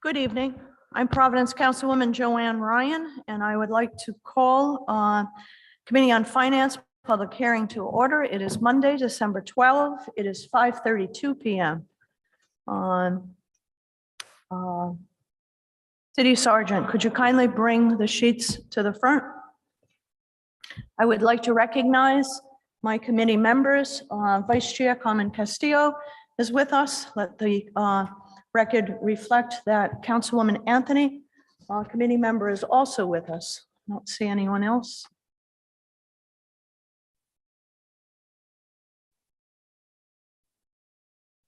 Good evening. I'm Providence Councilwoman Joanne Ryan, and I would like to call Committee on Finance public hearing to order. It is Monday, December 12th. It is 5:32 p.m. City Sergeant, could you kindly bring the sheets to the front? I would like to recognize my committee members. Vice Chair Carmen Castillo is with us. Let the record reflect that Councilwoman Anthony, committee member, is also with us. I don't see anyone else.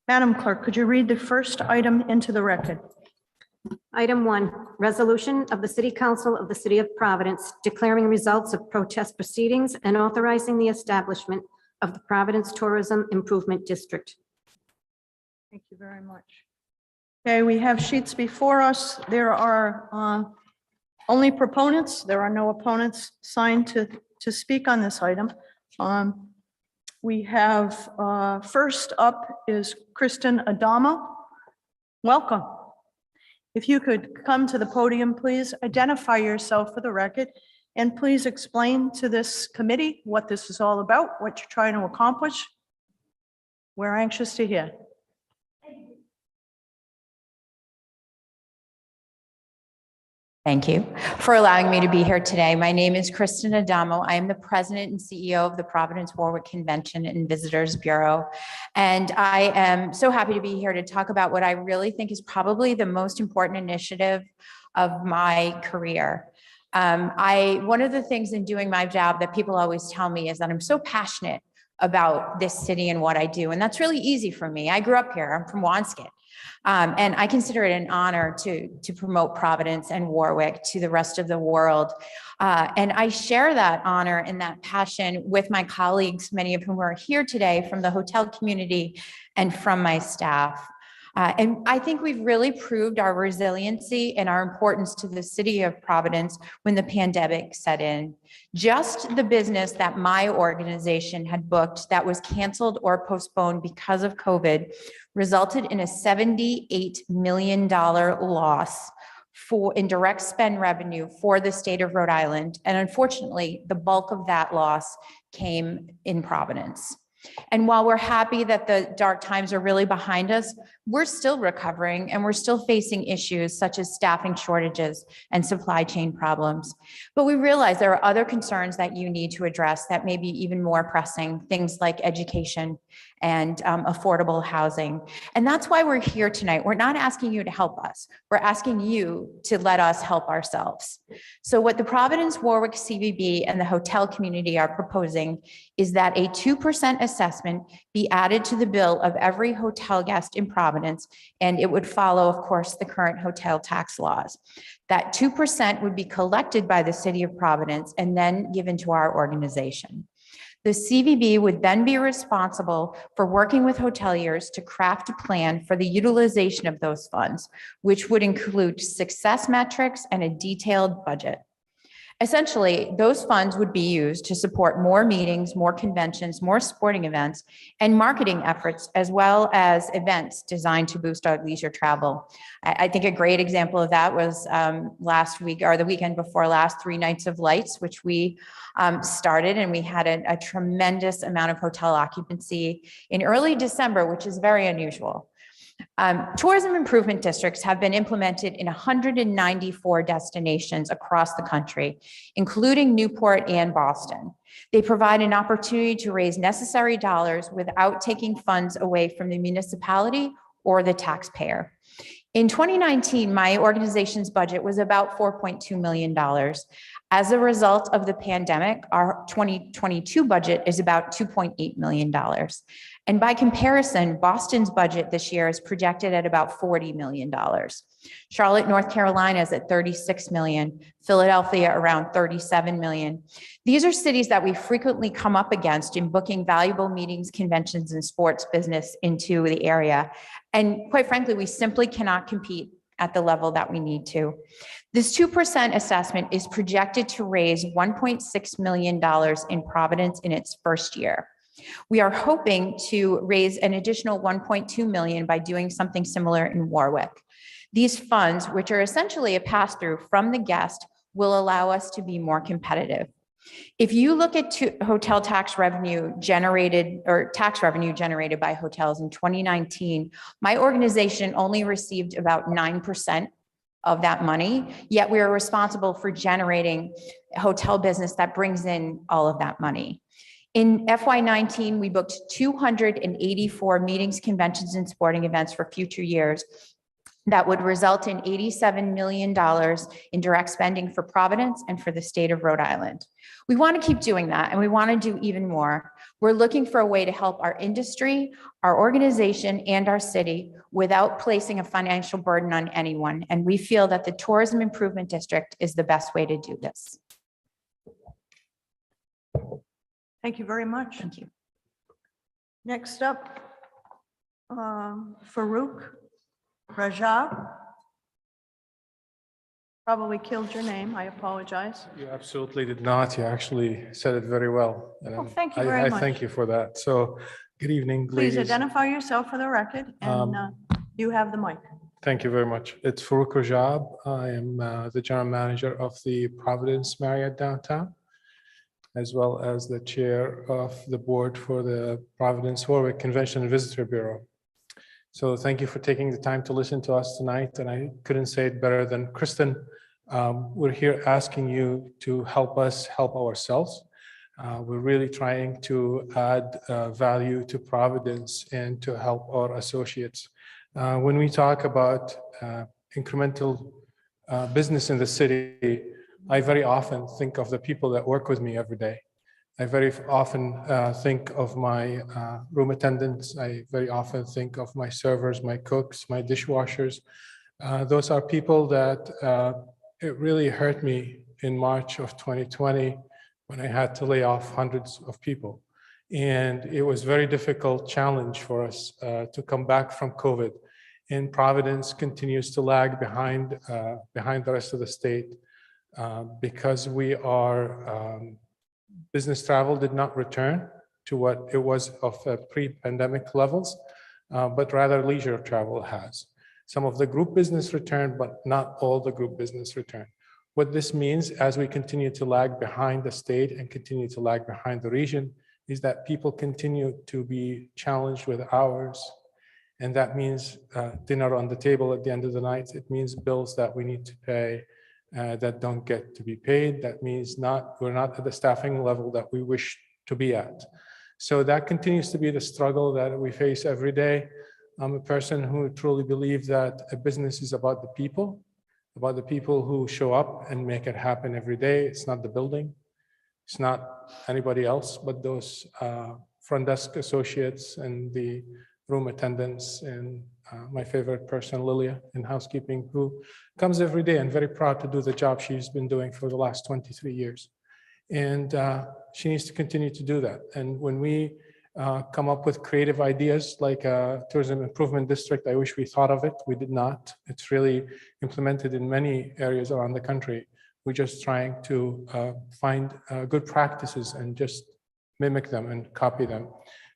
Madam Clerk, could you read the first item into the record? Item 1, resolution of the City Council of the City of Providence declaring results of protest proceedings and authorizing the establishment of the Providence Tourism Improvement District. Thank you very much. Okay, we have sheets before us. There are only proponents. There are no opponents signed to speak on this item. We have first up is Kristen Adamo. Welcome. If you could come to the podium, please identify yourself for the record, and please explain to this committee what this is all about, what you're trying to accomplish. We're anxious to hear. Thank you for allowing me to be here today. My name is Kristen Adamo. I am the president and CEO of the Providence Warwick Convention and Visitors Bureau. And I am so happy to be here to talk about what I really think is probably the most important initiative of my career. One of the things in doing my job that people always tell me is that I'm so passionate about this city and what I do. And that's really easy for me. I grew up here. I'm from Wansket. And I consider it an honor to promote Providence and Warwick to the rest of the world. And I share that honor and that passion with my colleagues, many of whom are here today from the hotel community and from my staff. And I think we've really proved our resiliency and our importance to the city of Providence when the pandemic set in. Just the business that my organization had booked that was canceled or postponed because of COVID resulted in a $78 million loss in direct spend revenue for the state of Rhode Island. And unfortunately, the bulk of that loss came in Providence. And while we're happy that the dark times are really behind us, we're still recovering and we're still facing issues such as staffing shortages and supply chain problems. But we realize there are other concerns that you need to address that may be even more pressing, things like education and affordable housing. And that's why we're here tonight. We're not asking you to help us. We're asking you to let us help ourselves. So what the Providence Warwick CVB and the hotel community are proposing is that a 2% assessment be added to the bill of every hotel guest in Providence, and it would follow, of course, the current hotel tax laws. That 2% would be collected by the city of Providence and then given to our organization. The CVB would then be responsible for working with hoteliers to craft a plan for the utilization of those funds, which would include success metrics and a detailed budget. Essentially, those funds would be used to support more meetings, more conventions, more sporting events, and marketing efforts, as well as events designed to boost our leisure travel. I think a great example of that was last week or the weekend before last, 3 Nights of Lights, which we started, and we had a tremendous amount of hotel occupancy in early December, which is very unusual. Tourism improvement districts have been implemented in 194 destinations across the country, including Newport and Boston. They provide an opportunity to raise necessary dollars without taking funds away from the municipality or the taxpayer. In 2019, my organization's budget was about $4.2 million. As a result of the pandemic, our 2022 budget is about $2.8 million. And by comparison, Boston's budget this year is projected at about $40 million. Charlotte, North Carolina is at $36 million, Philadelphia around $37 million. These are cities that we frequently come up against in booking valuable meetings, conventions, and sports business into the area. And quite frankly, we simply cannot compete at the level that we need to. This 2% assessment is projected to raise $1.6 million in Providence in its first year. We are hoping to raise an additional 1.2 million by doing something similar in Warwick. These funds, which are essentially a pass-through from the guest, will allow us to be more competitive. If you look at hotel tax revenue generated or tax revenue generated by hotels in 2019, my organization only received about 9% of that money, yet we are responsible for generating hotel business that brings in all of that money. In FY19, we booked 284 meetings, conventions, and sporting events for future years that would result in $87 million in direct spending for Providence and for the state of Rhode Island. We want to keep doing that, and we want to do even more. We're looking for a way to help our industry, our organization, and our city without placing a financial burden on anyone. And we feel that the Tourism Improvement District is the best way to do this. Thank you very much. Thank you. Next up, Farouk Rajab. Probably killed your name. I apologize. You absolutely did not. You actually said it very well. And Well, thank you very I much. thank you for that. So good evening, Please ladies. identify yourself for the record, and you have the mic. Thank you very much. It's Farouk Rajab. I am the general manager of the Providence Marriott Downtown, as well as the chair of the board for the Providence Warwick Convention and Visitor Bureau. So thank you for taking the time to listen to us tonight. And I couldn't say it better than Kristen. We're here asking you to help us help ourselves. We're really trying to add value to Providence and to help our associates. When we talk about incremental business in the city, I very often think of the people that work with me every day. I very often think of my room attendants. I very often think of my servers, my cooks, my dishwashers. Those are people that it really hurt me in March of 2020 when I had to lay off hundreds of people. And it was a very difficult challenge for us to come back from COVID. And Providence continues to lag behind the rest of the state because we are business travel did not return to what it was of pre-pandemic levels, but rather leisure travel has. Some of the group business returned, but not all the group business returned. What this means as we continue to lag behind the state and continue to lag behind the region is that people continue to be challenged with hours. And that means dinner on the table at the end of the night. It means bills that we need to pay that don't get to be paid. That means we're not at the staffing level that we wish to be at. So that continues to be the struggle that we face every day. I'm a person who truly believes that a business is about the people who show up and make it happen every day. It's not the building. It's not anybody else, but those front desk associates and the room attendants and my favorite person, Lilia, in housekeeping, who comes every day and very proud to do the job she's been doing for the last 23 years. And she needs to continue to do that. And when we come up with creative ideas like a tourism improvement district, I wish we thought of it. We did not. It's really implemented in many areas around the country. We're just trying to find good practices and just mimic them and copy them.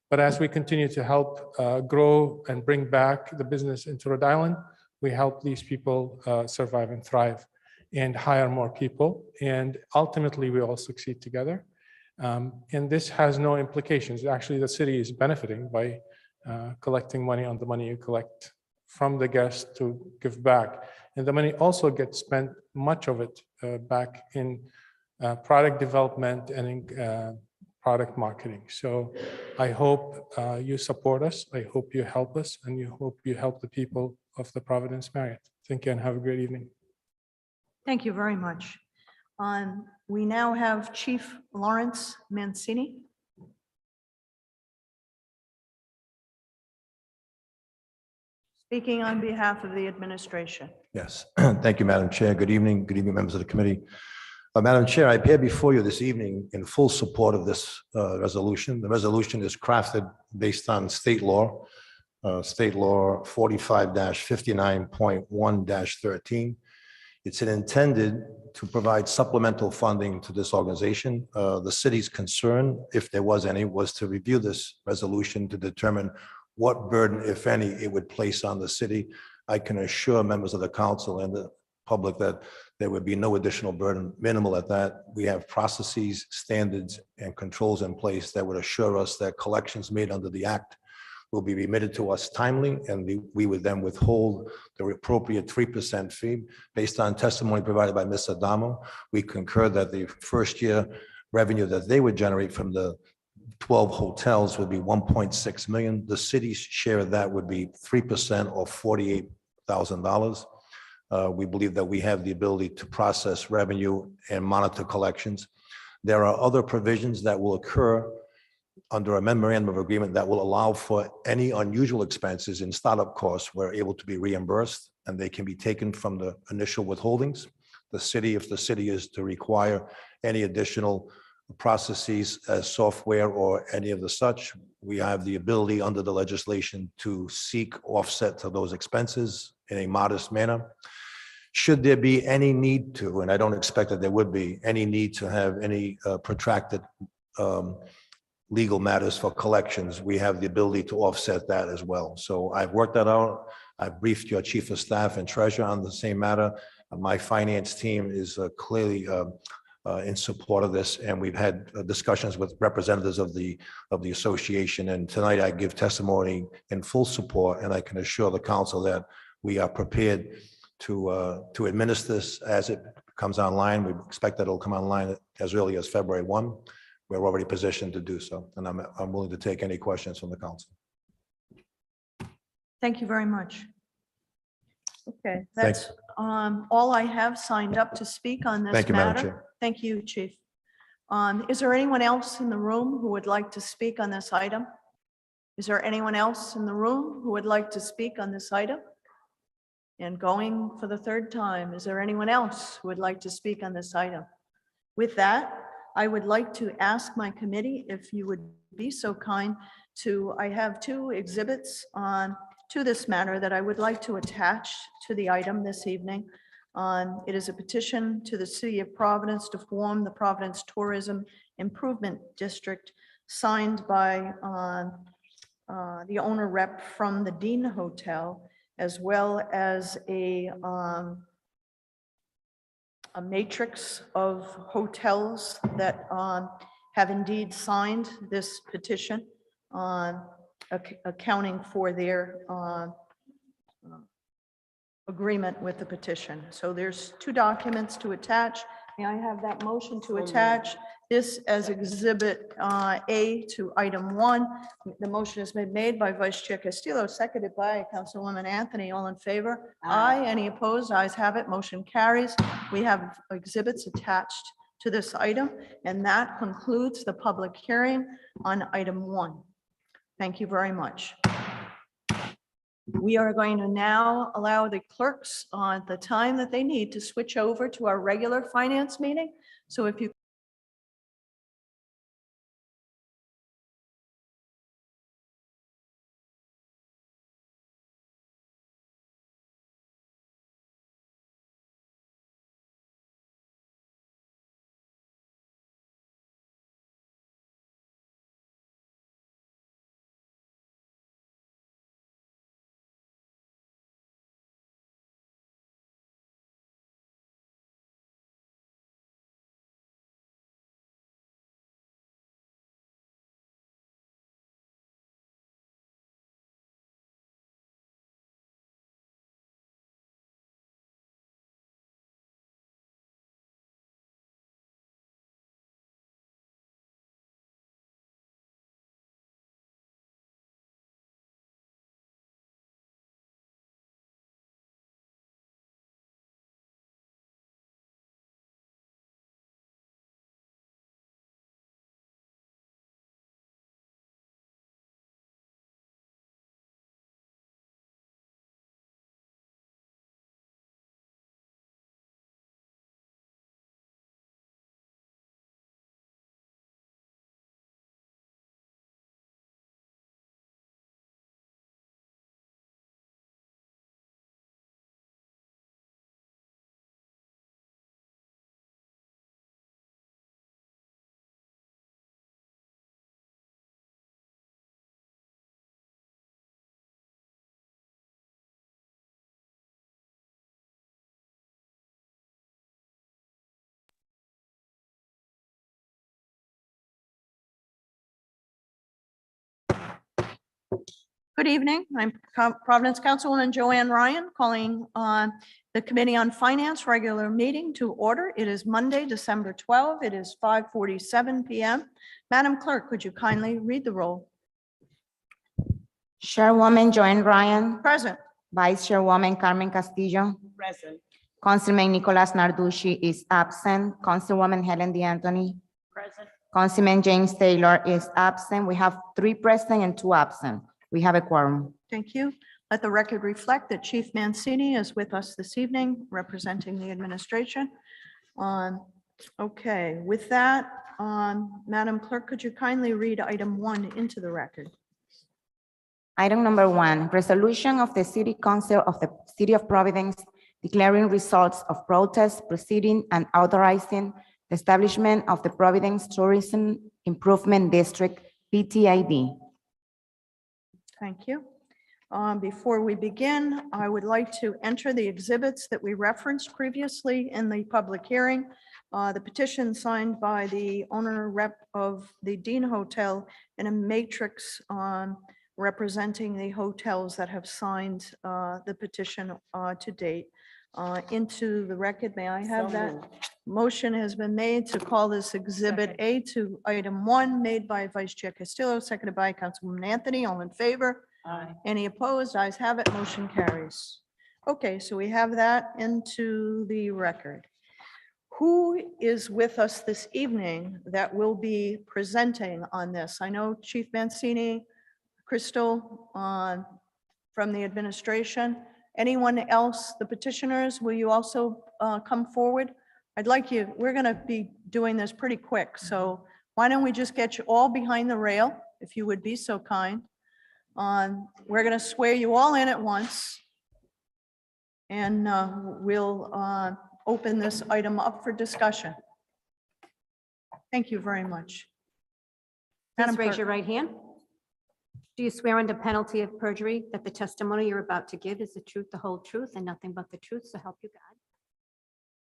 But as we continue to help grow and bring back the business into Rhode Island, we help these people survive and thrive and hire more people. And ultimately, we all succeed together. And this has no implications. Actually, the city is benefiting by collecting money on the money you collect from the guests to give back. And the money also gets spent, much of it, back in product development and in product marketing. So I hope you support us. I hope you help us, and you hope you help the people of the Providence Marriott. Thank you and have a great evening. Thank you very much. We now have Chief Lawrence Mancini. Speaking on behalf of the administration. Yes, thank you, Madam Chair. Good evening, members of the committee. Madam Chair, I appear before you this evening in full support of this resolution. The resolution is crafted based on state law 45-59.1-13. It's intended to provide supplemental funding to this organization. The city's concern, if there was any, was to review this resolution to determine what burden, if any, it would place on the city. I can assure members of the council and the public that there would be no additional burden, minimal at that. We have processes, standards, and controls in place that would assure us that collections made under the act will be remitted to us timely, and we would then withhold the appropriate 3% fee. Based on testimony provided by Ms. Adamo, we concur that the first year revenue that they would generate from the 12 hotels would be 1.6 million. The city's share of that would be 3% or $48,000. We believe that we have the ability to process revenue and monitor collections. There are other provisions that will occur under a memorandum of agreement that will allow for any unusual expenses in startup costs were able to be reimbursed, and they can be taken from the initial withholdings. The city, if the city is to require any additional processes as software or any of the such, we have the ability under the legislation to seek offset to those expenses in a modest manner. Should there be any need to, and I don't expect that there would be any need to have any protracted legal matters for collections, we have the ability to offset that as well. So I've worked that out. I've briefed your chief of staff and treasurer on the same matter. My finance team is clearly in support of this, and we've had discussions with representatives of the association. And tonight I give testimony in full support, and I can assure the council that we are prepared to administer this as it comes online. We expect that it'll come online as early as February 1. We're already positioned to do so, and I'm willing to take any questions from the council. Thank you very much. Okay, that's all I have signed up to speak on this Thank you, Madam matter. Chair. Thank you, Chief. Is there anyone else in the room who would like to speak on this item? Is there anyone else in the room who would like to speak on this item? And going for the third time, is there anyone else who would like to speak on this item? With that, I would like to ask my committee if you would be so kind to, I have two exhibits to this matter that I would like to attach to the item this evening. It is a petition to the City of Providence to form the Providence Tourism Improvement District, signed by the owner rep from the Dean Hotel, as well as a matrix of hotels that have indeed signed this petition, accounting for their agreement with the petition. So there's two documents to attach. May I have that motion to attach this as exhibit A to item 1? The motion has been made by Vice Chair Castillo, seconded by Councilwoman Anthony. All in favor? Aye. Any opposed? Ayes have it. Motion carries. We have exhibits attached to this item, and that concludes the public hearing on item 1. Thank you very much. We are going to now allow the clerks the time that they need to switch over to our regular finance meeting. So if you Good evening. I'm Providence Councilwoman Joanne Ryan, calling on the Committee on Finance regular meeting to order. It is Monday, December 12. It is 5:47 PM. Madam Clerk, could you kindly read the roll? Chairwoman Joanne Ryan, Present. Vice Chairwoman Carmen Castillo, Present. Councilman Nicolas Narducci is absent, Councilwoman Helen DeAnthony, Present. Councilman James Taylor is absent. We have 3 present and 2 absent. We have a quorum. Thank you. Let the record reflect that Chief Mancini is with us this evening, representing the administration. Okay, with that, Madam Clerk, could you kindly read item 1 into the record? Item number 1, resolution of the City Council of the City of Providence declaring results of protest proceeding and authorizing the establishment of the Providence Tourism Improvement District, PTID. Thank you. Before we begin, I would like to enter the exhibits that we referenced previously in the public hearing. The petition signed by the owner rep of the Dean Hotel in a matrix representing the hotels that have signed the petition to date into the record. May I have that? Motion has been made to call this Exhibit A to item 1, made by Vice Chair Castillo, seconded by Councilwoman Anthony. All in favor? Aye. Any opposed? Ayes have it. Motion carries. Okay, so we have that into the record. Who is with us this evening that will be presenting on this? I know Chief Mancini, Crystal from the administration. Anyone else, the petitioners, will you also come forward? I'd like you, we're going to be doing this pretty quick, so why don't we just get you all behind the rail, if you would be so kind. We're going to swear you all in at once, and we'll open this item up for discussion. Thank you very much. Madam Please raise Clerk. your right hand. Do you swear under penalty of perjury that the testimony you're about to give is the truth, the whole truth, and nothing but the truth, so help you God?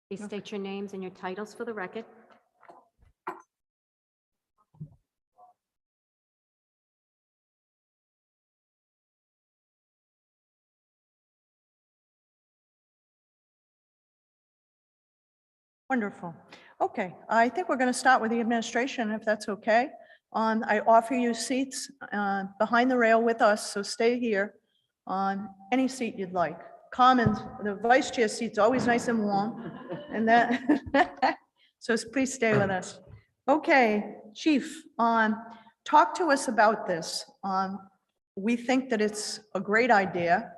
Please state your names and your titles for the record. Wonderful. Okay, I think we're going to start with the administration, if that's okay. I offer you seats behind the rail with us, so stay here on any seat you'd like. Commons, the vice chair seat's always nice and warm, and that, so please stay with us. Okay, Chief, talk to us about this. We think that it's a great idea,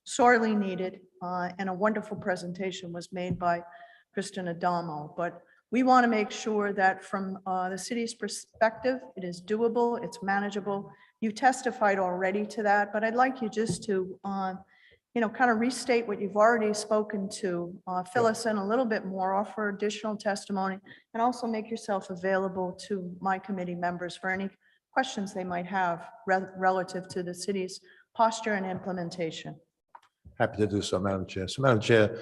sorely needed, and a wonderful presentation was made by Kristen Adamo, but we want to make sure that from the city's perspective, it is doable, it's manageable. You testified already to that, but I'd like you just to, kind of restate what you've already spoken to, fill us in a little bit more, offer additional testimony, and also make yourself available to my committee members for any questions they might have relative to the city's posture and implementation. Happy to do so, Madam Chair. So, Madam Chair,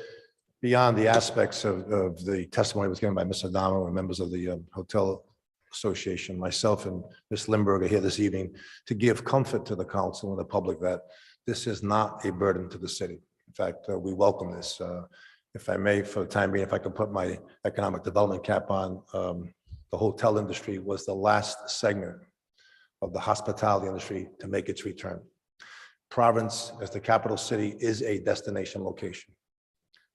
beyond the aspects of the testimony that was given by Ms. Adamo and members of the Hotel Association, myself and Ms. Lindberg are here this evening to give comfort to the council and the public that this is not a burden to the city. In fact, we welcome this. If I may, for the time being, if I could put my economic development cap on, the hotel industry was the last segment of the hospitality industry to make its return. Providence, as the capital city, is a destination location.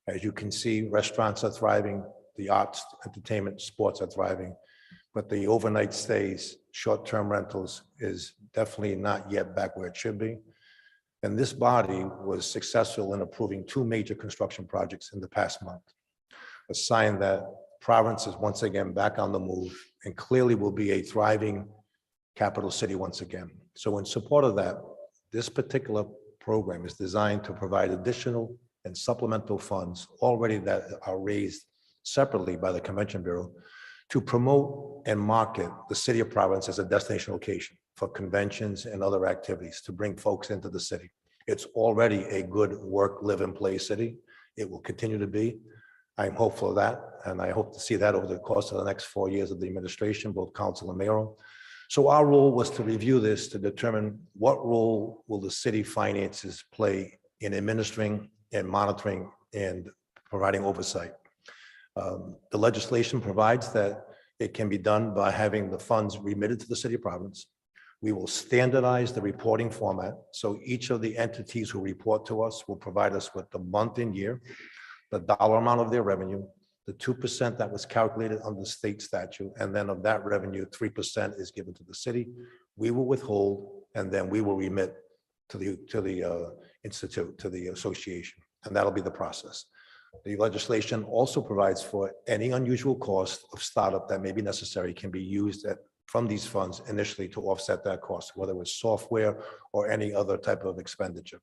As you can see, restaurants are thriving, the arts, entertainment, sports are thriving, but the overnight stays, short-term rentals is definitely not yet back where it should be. And this body was successful in approving 2 major construction projects in the past month, a sign that Providence is once again back on the move and clearly will be a thriving capital city once again. So in support of that, this particular program is designed to provide additional and supplemental funds already that are raised separately by the Convention Bureau to promote and market the city of Providence as a destination location for conventions and other activities to bring folks into the city. It's already a good work, live, and play city. It will continue to be. I'm hopeful of that, and I hope to see that over the course of the next 4 years of the administration, both council and mayoral. So our role was to review this to determine what role will the city finances play in administering and monitoring and providing oversight. The legislation provides that it can be done by having the funds remitted to the city of Providence. We will standardize the reporting format. So each of the entities who report to us will provide us with the month and year, the dollar amount of their revenue, the 2% that was calculated under the state statute, and then of that revenue, 3% is given to the city. We will withhold, and then we will remit to the institute, to the association, and that'll be the process. The legislation also provides for any unusual cost of startup that may be necessary can be used from these funds initially to offset that cost, whether it's software or any other type of expenditure.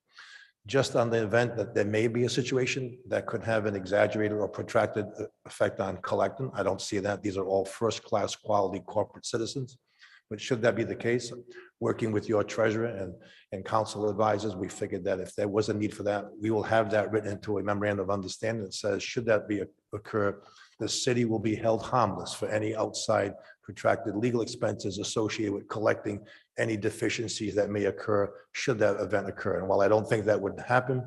Just on the event that there may be a situation that could have an exaggerated or protracted effect on collecting, I don't see that. These are all first-class quality corporate citizens. But should that be the case, working with your treasurer and council advisors, we figured that if there was a need for that, we will have that written into a memorandum of understanding that says, should that be occur, the city will be held harmless for any outside protracted legal expenses associated with collecting any deficiencies that may occur should that event occur. And while I don't think that would happen,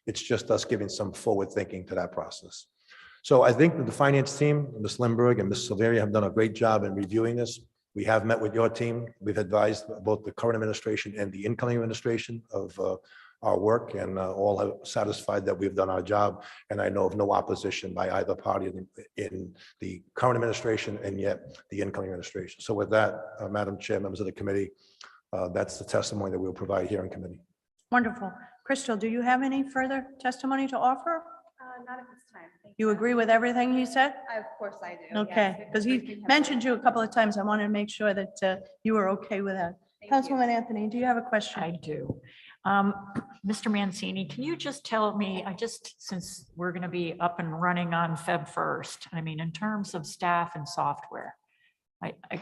it's just us giving some forward thinking to that process. So I think that the finance team, Ms. Lindbergh and Ms. Silveria, have done a great job in reviewing this. We have met with your team. We've advised both the current administration and the incoming administration of our work, and all are satisfied that we've done our job. And I know of no opposition by either party in the current administration and yet the incoming administration. So with that, Madam Chair, members of the committee, that's the testimony that we'll provide here in committee. Wonderful. Crystal, do you have any further testimony to offer? Not at this time. Thank You agree with everything he said? Of course I do. Okay, yes. because he mentioned you a couple of times. I wanted to make sure that you were okay with that. Thank you. Councilwoman Anthony, do you have a question? I do. Mr. Mancini, can you just tell me, since we're going to be up and running on Feb 1st, I mean, in terms of staff and software,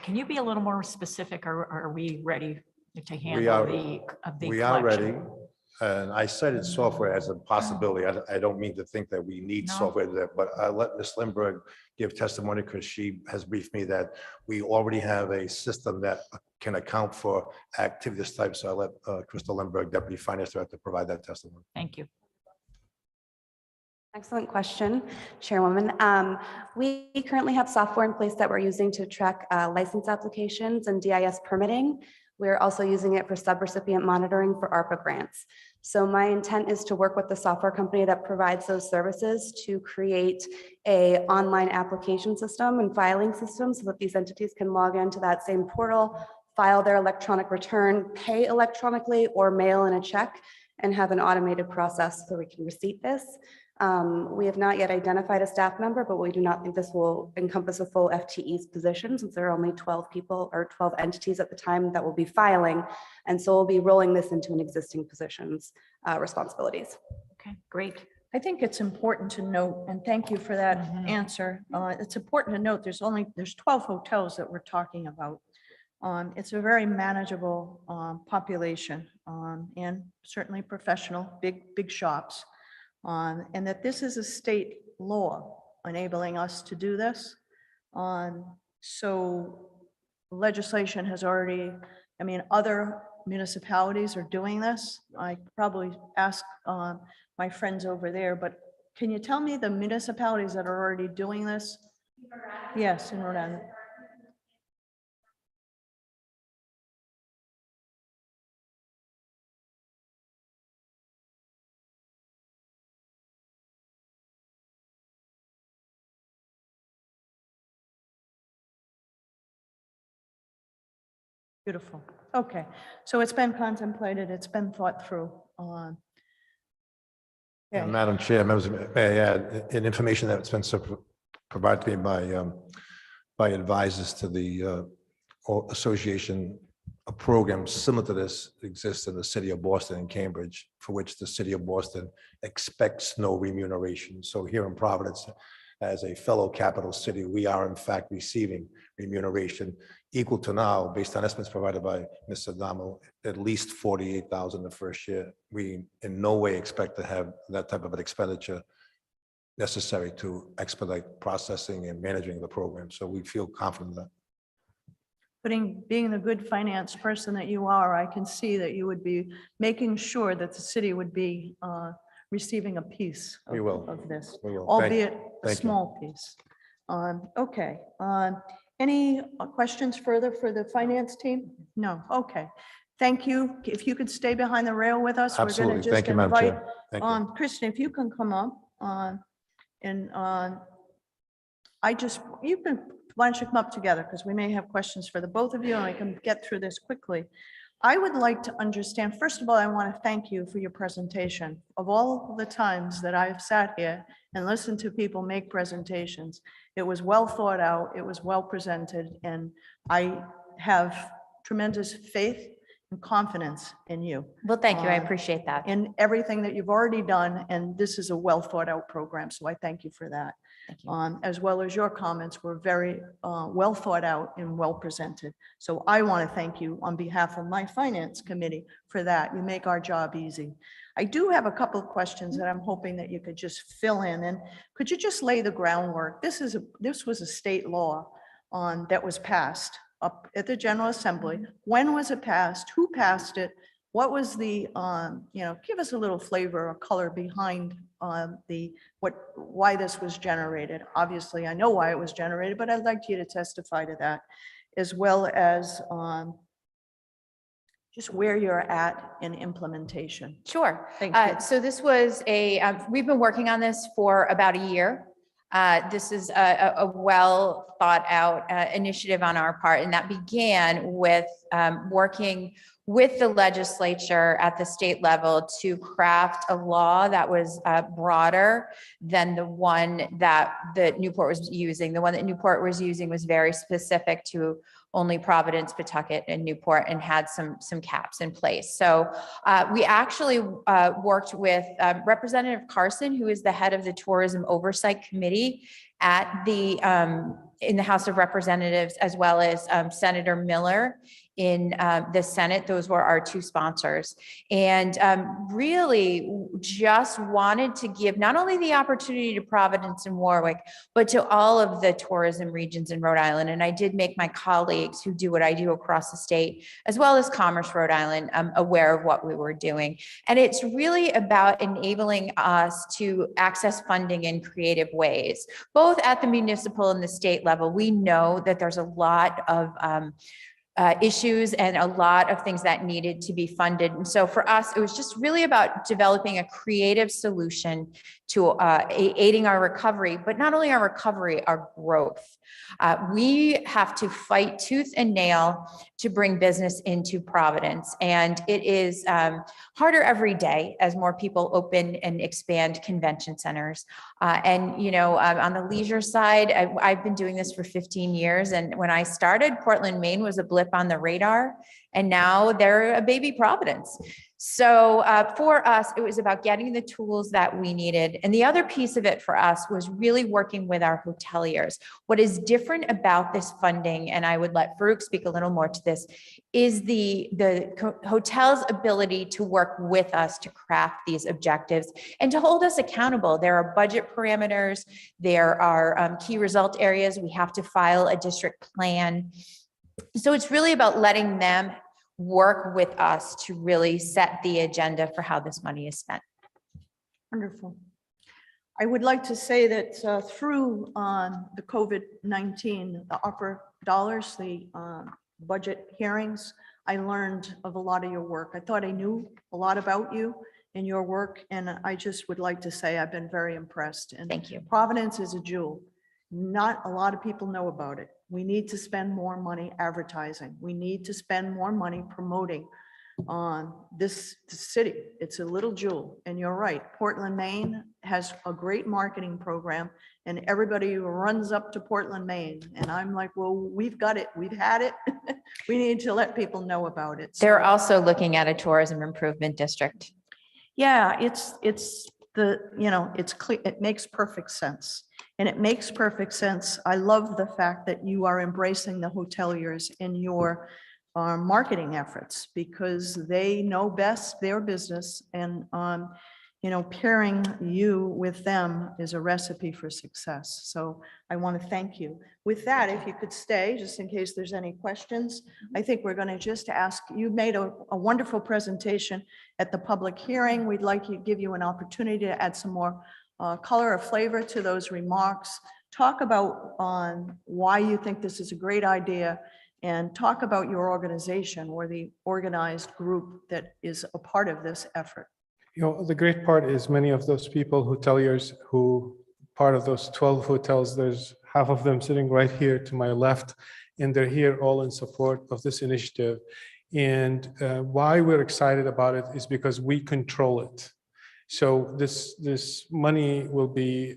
can you be a little more specific, or are we ready to handle the We are ready. collection? And I cited software as a possibility. I don't mean to think that we need No. software there, but I let Ms. Lindbergh give testimony because she has briefed me that we already have a system that can account for activity this type. So I let Crystal Lindbergh, Deputy Finance Director, provide that testimony. Thank you. Excellent question, Chairwoman. We currently have software in place that we're using to track license applications and DIS permitting. We're also using it for subrecipient monitoring for ARPA grants. So my intent is to work with the software company that provides those services to create a online application system and filing system so that these entities can log into that same portal, file their electronic return, pay electronically, or mail in a check, and have an automated process so we can receipt this. We have not yet identified a staff member, but we do not think this will encompass a full FTE's position since there are only 12 people or 12 entities at the time that will be filing. And so we'll be rolling this into an existing position's responsibilities. Okay, great. I think it's important to note, and thank you for that Mhm. answer. It's important to note there's 12 hotels that we're talking about. It's a very manageable population and certainly professional, big shops. And that this is a state law enabling us to do this. So legislation has already, I mean, other municipalities are doing this. I probably ask my friends over there, but can you tell me the municipalities that are already doing this? Yes, in Rhode Island. Beautiful. Okay, so it's been contemplated, it's been thought through. And Okay. Madam Chair, members, may I add, information that's been provided to me by advisors to the association, a program similar to this exists in the city of Boston and Cambridge, for which the city of Boston expects no remuneration. So here in Providence, as a fellow capital city, we are in fact receiving remuneration equal to now, based on estimates provided by Mr. Adamo, at least $48,000 the first year. We in no way expect to have that type of an expenditure necessary to expedite processing and managing the program. So we feel confident in that. being the good finance person that you are, I can see that you would be making sure that the city would be receiving a piece We will. of this, We will. albeit a thank you. small piece. Okay, any questions further for the finance team? No, okay. Thank you. If you could stay behind the rail with us, we're going Absolutely. to just Thank you, Madam invite, Chair. Thank you. Kristen, if you can come up, and you can, why don't you come up together, because we may have questions for the both of you, and we can get through this quickly. I would like to understand, first of all, I want to thank you for your presentation. Of all the times that I've sat here and listened to people make presentations, it was well thought out, it was well presented, and I have tremendous faith and confidence in you. Well, thank you. I appreciate that. In everything that you've already done, and this is a well thought out program, so I thank you for that. Thank you. As well as your comments were very well thought out and well presented. So I want to thank you on behalf of my finance committee for that. You make our job easy. I do have a couple of questions that I'm hoping that you could just fill in, and could you just lay the groundwork? This was a state law that was passed up at the General Assembly. When was it passed? Who passed it? What was the, give us a little flavor or color behind why this was generated. Obviously, I know why it was generated, but I'd like you to testify to that, as well as just where you're at in implementation. Sure. Thank you. So this was we've been working on this for about a year. This is a well thought out initiative on our part, and that began with working with the legislature at the state level to craft a law that was broader than the one that Newport was using. The one that Newport was using was very specific to only Providence, Pawtucket, and Newport, and had some caps in place. So we actually worked with Representative Carson, who is the head of the Tourism Oversight Committee at in the House of Representatives, as well as Senator Miller in the Senate. Those were our two sponsors, and really just wanted to give not only the opportunity to Providence and Warwick, but to all of the tourism regions in Rhode Island. And I did make my colleagues who do what I do across the state, as well as Commerce Rhode Island, aware of what we were doing. And it's really about enabling us to access funding in creative ways, both at the municipal and the state level. We know that there's a lot of issues and a lot of things that needed to be funded. And so for us, it was just really about developing a creative solution to aiding our recovery, but not only our recovery, our growth. We have to fight tooth and nail to bring business into Providence. And it is harder every day as more people open and expand convention centers. On the leisure side, I've been doing this for 15 years. And when I started, Portland, Maine was a blip on the radar, and now they're a baby Providence. So for us, it was about getting the tools that we needed. And the other piece of it for us was really working with our hoteliers. What is different about this funding, and I would let Farouk speak a little more to this, is the hotel's ability to work with us to craft these objectives and to hold us accountable. There are budget parameters, there are key result areas. We have to file a district plan. So it's really about letting them work with us to really set the agenda for how this money is spent. Wonderful. I would like to say that through the COVID-19, the ARPA dollars, the budget hearings, I learned of a lot of your work. I thought I knew a lot about you and your work, and I just would like to say I've been very impressed. And Thank you. Providence is a jewel. Not a lot of people know about it. We need to spend more money advertising. We need to spend more money promoting this city. It's a little jewel, and you're right. Portland, Maine has a great marketing program, and everybody runs up to Portland, Maine. And I'm like, well, we've got it. We've had it. We need to let people know about it. They're also looking at a tourism improvement district. Yeah, it's clear. It makes perfect sense. And it makes perfect sense. I love the fact that you are embracing the hoteliers in your marketing efforts, because they know best their business. And, pairing you with them is a recipe for success. So I want to thank you. With that, if you could stay, just in case there's any questions, I think we're going to just ask, you made a wonderful presentation at the public hearing. We'd like to give you an opportunity to add some more color or flavor to those remarks. Talk about why you think this is a great idea, and talk about your organization or the organized group that is a part of this effort. The great part is many of those people, hoteliers, who part of those 12 hotels, there's half of them sitting right here to my left, and they're here all in support of this initiative. And why we're excited about it is because we control it. So this money will be,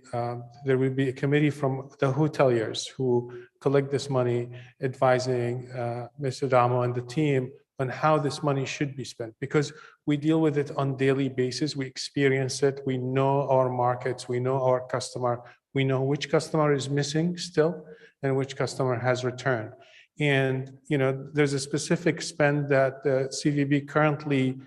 there will be a committee from the hoteliers who collect this money, advising Mr. Damo and the team on how this money should be spent, because we deal with it on daily basis. We experience it. We know our markets. We know our customer. We know which customer is missing still and which customer has returned. And, there's a specific spend that the CVB currently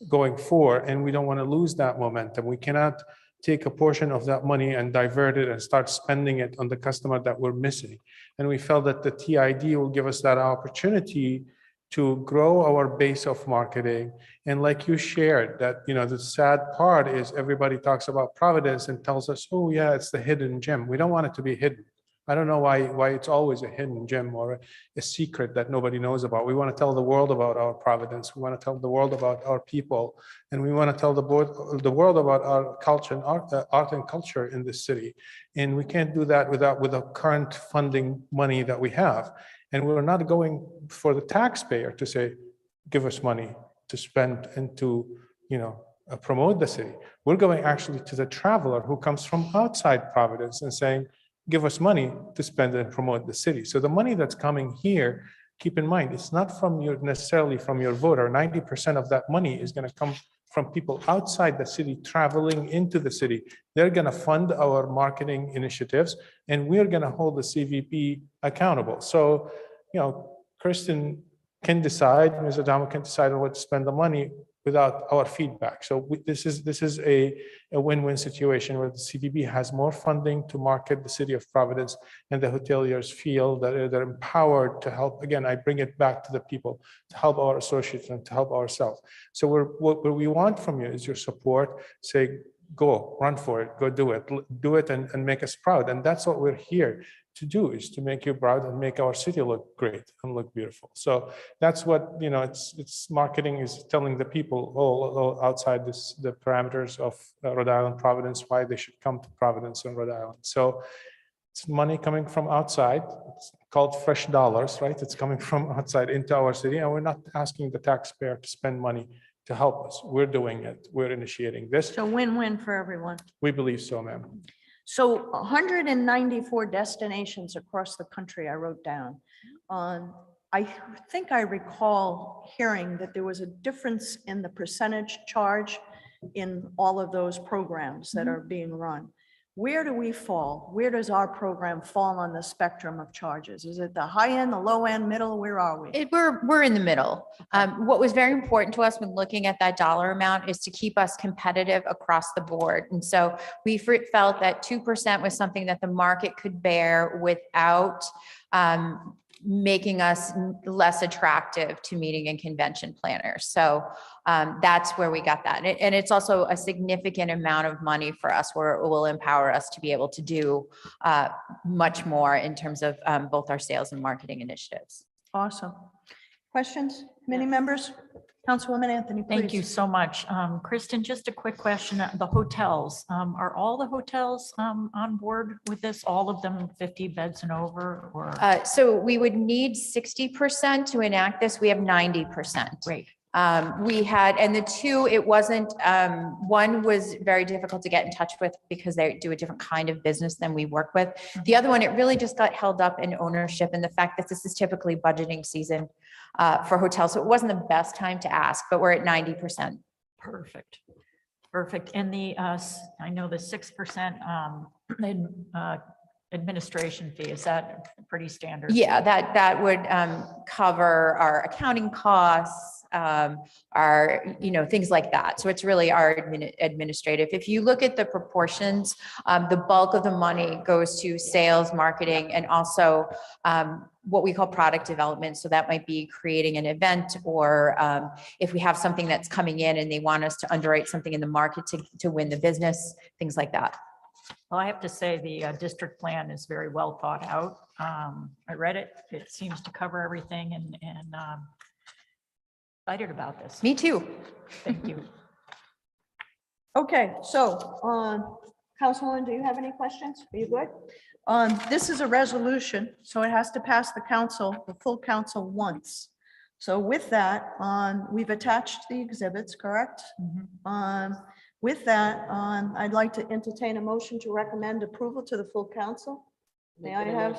going for, and we don't want to lose that momentum. We cannot take a portion of that money and divert it and start spending it on the customer that we're missing. And we felt that the TID will give us that opportunity to grow our base of marketing. And like you shared, that, the sad part is everybody talks about Providence and tells us, oh yeah, it's the hidden gem. We don't want it to be hidden. I don't know why it's always a hidden gem or a secret that nobody knows about. We want to tell the world about our Providence. We want to tell the world about our people. And we want to tell the world about our culture and art and culture in this city. And we can't do that with the current funding money that we have. And we're not going for the taxpayer to say, give us money to spend and to, promote the city. We're going actually to the traveler who comes from outside Providence and saying, give us money to spend and promote the city. So the money that's coming here, keep in mind, it's not necessarily from your voter. 90% of that money is going to come from people outside the city traveling into the city. They're going to fund our marketing initiatives, and we're going to hold the CVP accountable. So, Kristen can decide, Ms. Adamo can decide on what to spend the money without our feedback. So this is a win-win situation where the CVB has more funding to market the city of Providence, and the hoteliers feel that they're empowered to help. Again, I bring it back to the people, to help our associates and to help ourselves. So what we want from you is your support. Say, go, run for it, go do it and make us proud. And that's what we're here to do, is to make you proud and make our city look great and look beautiful. So that's what, it's marketing is telling the people all outside the parameters of Rhode Island, Providence, why they should come to Providence and Rhode Island. So it's money coming from outside. It's called fresh dollars, right? It's coming from outside into our city, and we're not asking the taxpayer to spend money to help us. We're doing it. We're initiating this. So win-win for everyone. We believe so, ma'am. So 194 destinations across the country, I wrote down. I think I recall hearing that there was a difference in the percentage charge in all of those programs that are being run. Where do we fall? Where does our program fall on the spectrum of charges? Is it the high end, the low end, middle? Where are we? We're in the middle. What was very important to us when looking at that dollar amount is to keep us competitive across the board. And so we felt that 2% was something that the market could bear without making us less attractive to meeting and convention planners. So that's where we got that. And it's also a significant amount of money for us, where it will empower us to be able to do much more in terms of both our sales and marketing initiatives. Awesome. Questions, committee members? Councilwoman Anthony, please. Thank you so much. Kristen, just a quick question. The hotels, are all the hotels on board with this? All of them 50 beds and over? Or So we would need 60% to enact this. We have 90%. Great. We had, and the two, it wasn't, one was very difficult to get in touch with because they do a different kind of business than we work with. The other one, it really just got held up in ownership and the fact that this is typically budgeting season for hotels. So it wasn't the best time to ask, but we're at 90%. Perfect. Perfect. And the, I know the 6% administration fee, is that pretty standard? Yeah, that would cover our accounting costs, our, things like that. So it's really our administrative. If you look at the proportions, the bulk of the money goes to sales, marketing, and also what we call product development. So that might be creating an event, or if we have something that's coming in and they want us to underwrite something in the market to win the business, things like that. Well, I have to say the district plan is very well thought out. I read it. It seems to cover everything, and excited about this. Me too. Thank you. Okay, so, Councilwoman, do you have any questions? Are you good? This is a resolution, so it has to pass the council, the full council once. So with that, we've attached the exhibits, correct? With that, I'd like to entertain a motion to recommend approval to the full council. May I have?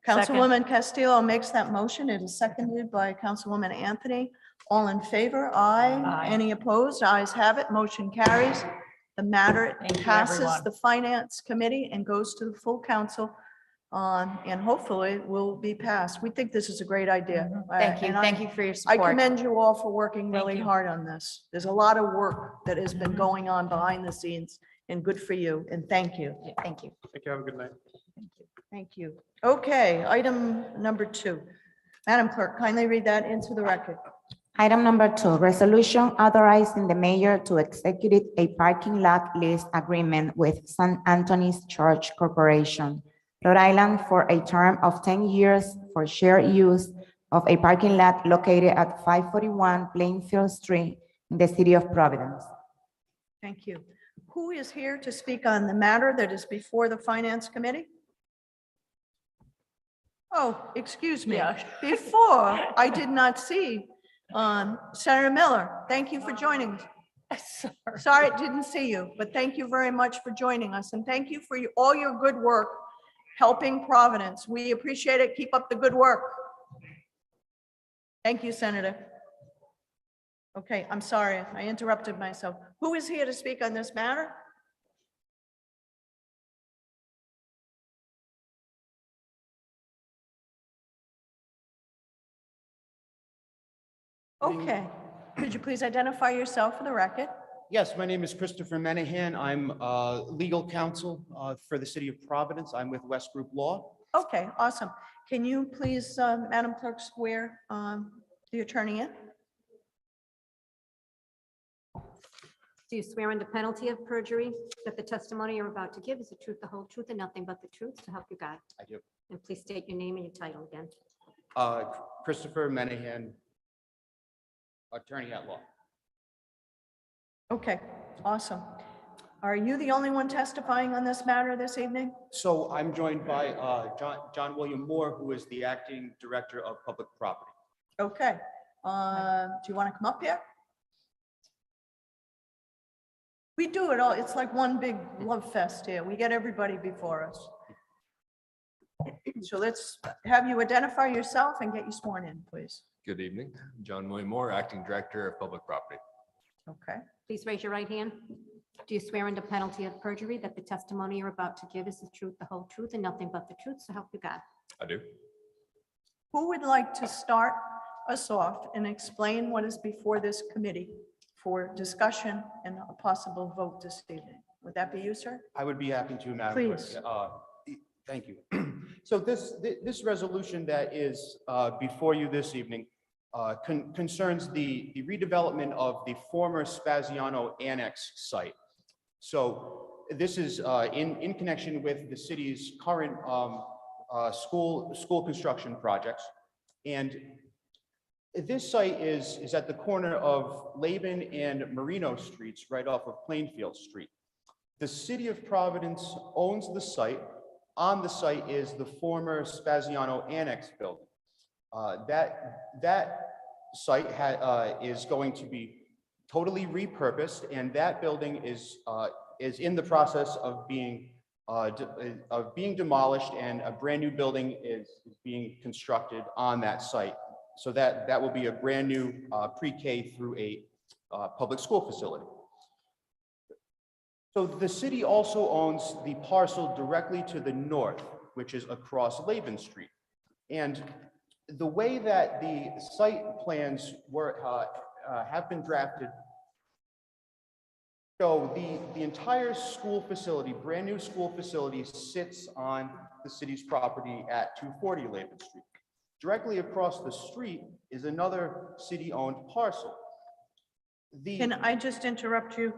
Councilwoman Castillo makes that motion. It is seconded by Councilwoman Anthony. All in favor? Aye. Aye. Any opposed? Ayes have it. Motion carries. The matter Thank you, passes everyone. the Finance Committee and goes to the full council. And hopefully will be passed. We think this is a great idea. Thank you. And Thank you for your I support. commend you all for working Thank really you. hard on this. There's a lot of work that has been going on behind the scenes, and good for you, and thank you. Yeah, thank you. Thank you. Have a good night. Thank you. Okay, item number 2. Madam Clerk, kindly read that into the record. Item number 2, resolution authorizing the mayor to execute a parking lot lease agreement with St. Anthony's Church Corporation, Rhode Island, for a term of 10 years for shared use of a parking lot located at 541 Plainfield Street in the city of Providence. Thank you. Who is here to speak on the matter that is before the Finance Committee? Oh, excuse me. Yeah. Before, I did not see Senator Miller. Thank you for joining us. Sorry, I didn't see you, but thank you very much for joining us, and thank you for all your good work helping Providence. We appreciate it. Keep up the good work. Thank you, Senator. Okay, I'm sorry, I interrupted myself. Who is here to speak on this matter? Okay, could you please identify yourself for the record? Yes, my name is Christopher Menahan. I'm legal counsel for the city of Providence. I'm with West Group Law. Okay, awesome. Can you please, Madam Clerk, swear the attorney in? Do you swear under penalty of perjury that the testimony you're about to give is the truth, the whole truth, and nothing but the truth, to help you God? I do. And please state your name and your title again. Christopher Menahan, attorney at law. Okay, awesome. Are you the only one testifying on this matter this evening? So I'm joined by John William Moore, who is the acting director of public property. Okay, do you want to come up here? We do it all, it's like one big love fest here. We get everybody before us. So let's have you identify yourself and get you sworn in, please. Good evening, John William Moore, Acting Director of Public Property. Okay, Please raise your right hand. Do you swear under penalty of perjury that the testimony you're about to give is the truth, the whole truth, and nothing but the truth, so help you God? I do. who would like to start us off and explain what is before this committee for discussion and a possible vote this evening? Would that be you, sir? I would be happy to, Madam Clerk. Please. Thank you. So this resolution that is before you this evening concerns the redevelopment of the former Spaziano Annex site. So this is in connection with the city's current school construction projects. And this site is at the corner of Laban and Marino Streets, right off of Plainfield Street. The city of Providence owns the site. On the site is the former Spaziano Annex building. That site is going to be totally repurposed, and that building is in the process of being demolished, and a brand new building is being constructed on that site. So that will be a brand new pre-K through 8 public school facility. So the city also owns the parcel directly to the north, which is across Laban Street. And the way that the site plans have been drafted, so the entire school facility, brand new school facility, sits on the city's property at 240 Laban Street. Directly across the street is another city-owned parcel. Can I just interrupt you?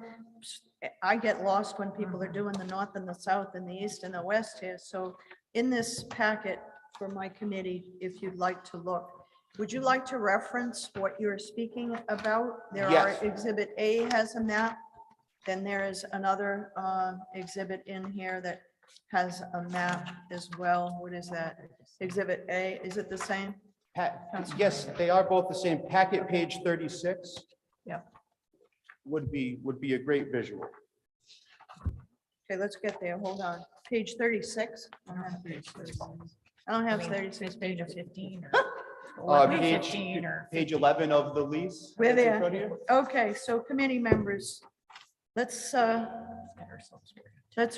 I get lost when people are doing the north and the south and the east and the west here. So in this packet for my committee, if you'd like to look, would you like to reference what you're speaking about? There are Yes. Exhibit A has a map. Then there is another exhibit in here that has a map as well. What is that? Exhibit A, is it the same? Yes, they are both the same. Packet page 36. Yeah. Would be a great visual. Okay, let's get there. Hold on. Page 36. I don't have 36 Page pages. 15 or Page 15 or page 11 of the lease. We're that's in there. front of you. Okay, so committee members, let's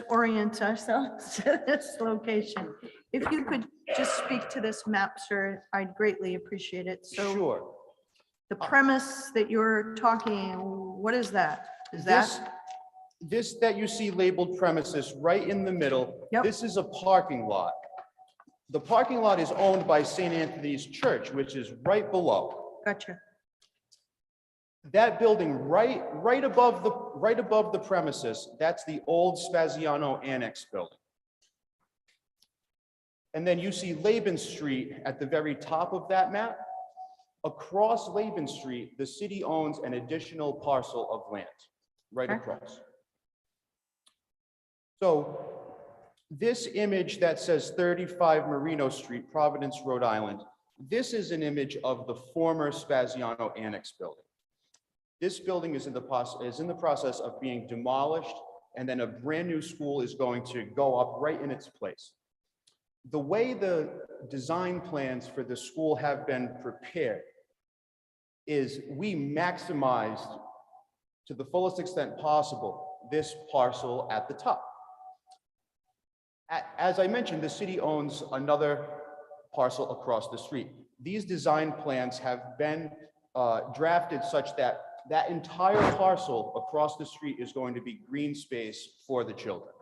orient ourselves to this location. If you could just speak to this map, sir, I'd greatly appreciate it. So Sure. the premise that you're talking, what is that? Is that? This that you see labeled premises right in the middle, Yep. this is a parking lot. The parking lot is owned by St. Anthony's Church, which is right below. Gotcha. That building right above the premises, that's the old Spaziano Annex building. And then you see Laban Street at the very top of that map. Across Laban Street, the city owns an additional parcel of land right Okay. across. So this image that says 35 Merino Street, Providence, Rhode Island, this is an image of the former Spaziano Annex building. This building is in the process of being demolished, and then a brand new school is going to go up right in its place. The way the design plans for the school have been prepared is we maximized to the fullest extent possible this parcel at the top. As I mentioned, the city owns another parcel across the street. These design plans have been drafted such that that entire parcel across the street is going to be green space for the children.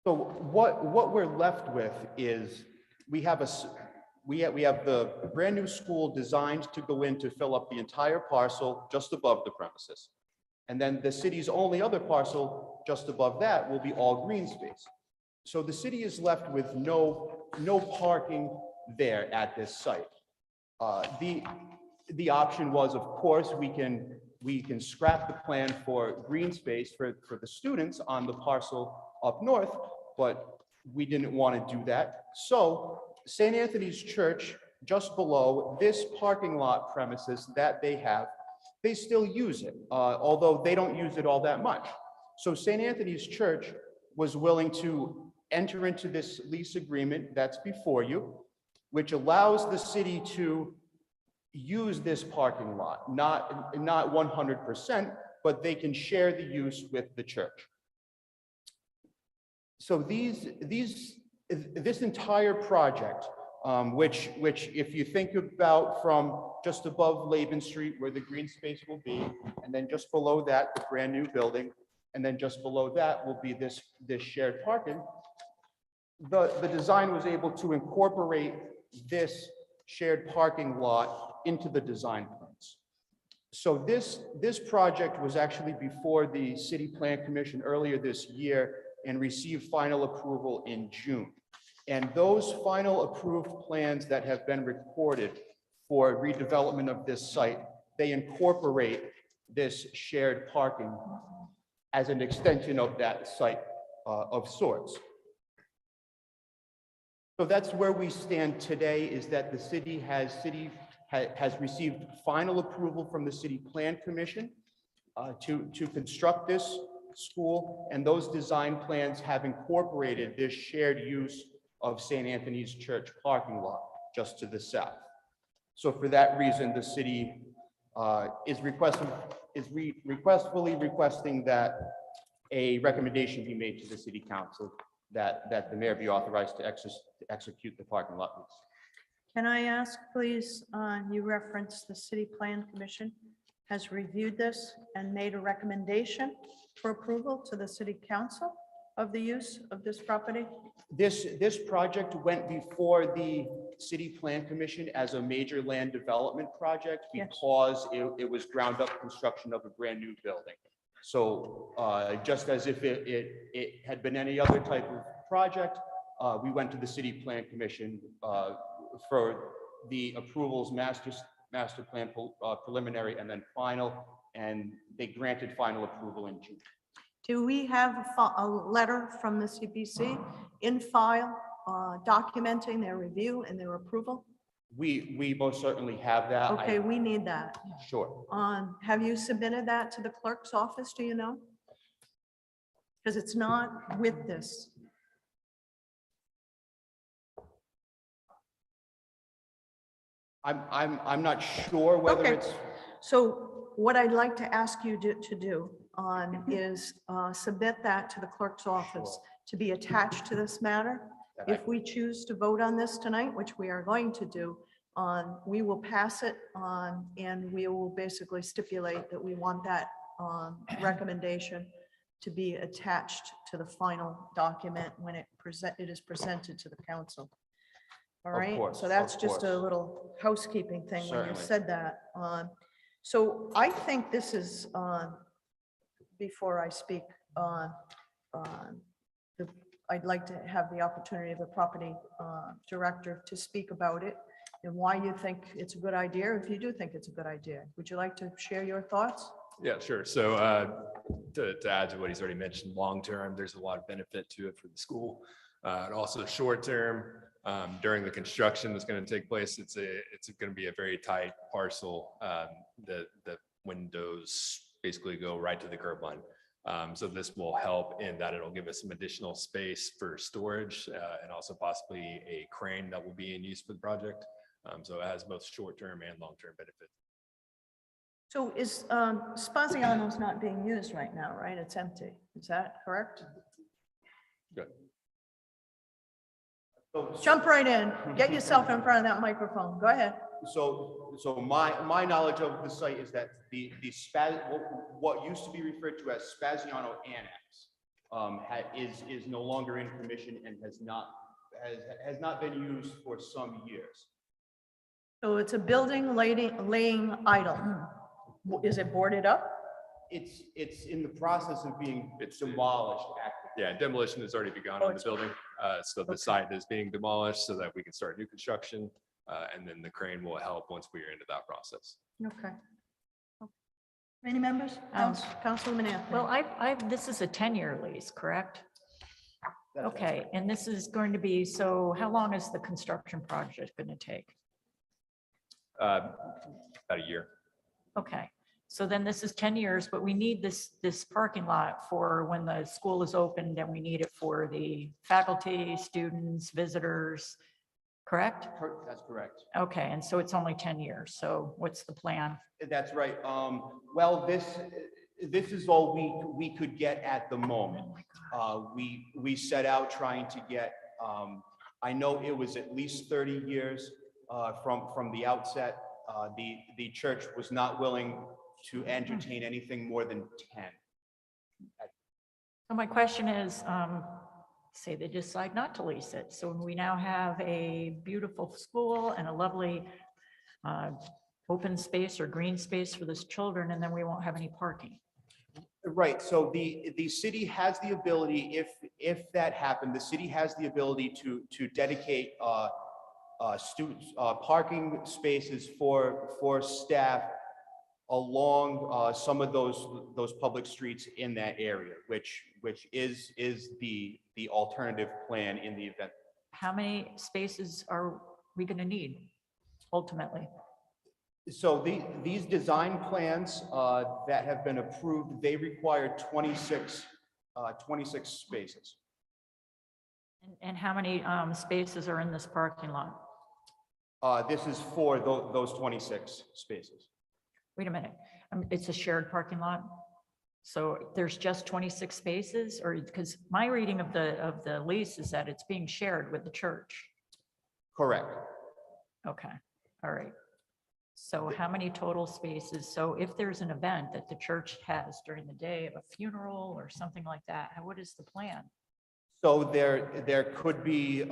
So what we're left with is we have the brand new school designed to go in to fill up the entire parcel just above the premises. And then the city's only other parcel just above that will be all green space. So the city is left with no parking there at this site. The option was, of course, we can scrap the plan for green space for the students on the parcel up north, but we didn't want to do that. So St. Anthony's Church, just below this parking lot premises that they have, they still use it, although they don't use it all that much. So St. Anthony's Church was willing to enter into this lease agreement that's before you, which allows the city to use this parking lot, not 100%, but they can share the use with the church. So this entire project, which if you think about from just above Laban Street where the green space will be, and then just below that, the brand new building, and then just below that will be this shared parking, the design was able to incorporate this shared parking lot into the design plans. So this project was actually before the City Plan Commission earlier this year and received final approval in June. And those final approved plans that have been recorded for redevelopment of this site, they incorporate this shared parking as an extension of that site of sorts. So that's where we stand today, is that the city has received final approval from the City Plan Commission to construct this school, and those design plans have incorporated this shared use of St. Anthony's Church parking lot just to the south. So for that reason, the city is requestfully requesting that a recommendation be made to the city council that the mayor be authorized to execute the parking lot lease. Can I ask, please, you referenced the City Plan Commission has reviewed this and made a recommendation for approval to the city council of the use of this property? This project went before the City Plan Commission as a major land development project Yes. because it was ground up construction of a brand new building. So just as if it had been any other type of project, we went to the City Plan Commission for the approvals, master plan preliminary, and then final, and they granted final approval in June. Do we have a letter from the CPC in file documenting their review and their approval? We most certainly have that. Okay, we need that. Sure. Have you submitted that to the clerk's office, do you know? Because it's not with this. I'm not sure whether Okay. it's, So what I'd like to ask you to do is submit that to the clerk's office to be attached to this matter. If we choose to vote on this tonight, which we are going to do, we will pass it on and we will basically stipulate that we want that recommendation to be attached to the final document when it is presented to the council. All Of right, course, so that's of just a course. little housekeeping thing when you Certainly. said that. So I think this is, before I speak on, I'd like to have the opportunity of the property director to speak about it and why you think it's a good idea, if you do think it's a good idea. Would you like to share your thoughts? Yeah, sure. So to add to what he's already mentioned, long-term, there's a lot of benefit to it for the school. And also short-term, during the construction that's going to take place, it's going to be a very tight parcel. The windows basically go right to the curb line. So this will help in that it'll give us some additional space for storage and also possibly a crane that will be in use for the project. So it has both short-term and long-term benefits. So is Spaziano's not being used right now, right? It's empty. Is that correct? Good. Jump right in. Get yourself in front of that microphone. Go ahead. So my knowledge of the site is that what used to be referred to as Spaziano Annex is no longer in commission and has not been used for some years. So it's a building laying idle. Is it boarded up? It's in the process of being demolished. Yeah, demolition has already begun on the building. So the site is being demolished so that we can start new construction. And then the crane will help once we are into that process. Okay. Any members? Councilwoman Anthony. Well, this is a 10-year lease, correct? Okay, and this is going to be, so how long is the construction project going to take? About a year. Okay, so then this is 10 years, but we need this parking lot for when the school is opened, and we need it for the faculty, students, visitors, correct? That's correct. Okay, and so it's only 10 years. So what's the plan? That's right. Well, this is all we could get at the moment. We set out trying to get, I know it was at least 30 years from the outset. The church was not willing to entertain anything more than 10. So my question is, say they decide not to lease it. So we now have a beautiful school and a lovely open space or green space for these children, and then we won't have any parking. Right. So the city has the ability, if that happened, the city has the ability to dedicate students parking spaces for staff along some of those public streets in that area, which is the alternative plan in the event. How many spaces are we going to need ultimately? So these design plans that have been approved, they require 26 spaces. And how many spaces are in this parking lot? This is for those 26 spaces. Wait a minute. It's a shared parking lot? So there's just 26 spaces, or because my reading of the lease is that it's being shared with the church. Correct. Okay, all right. So how many total spaces? So if there's an event that the church has during the day of a funeral or something like that, what is the plan? So there could be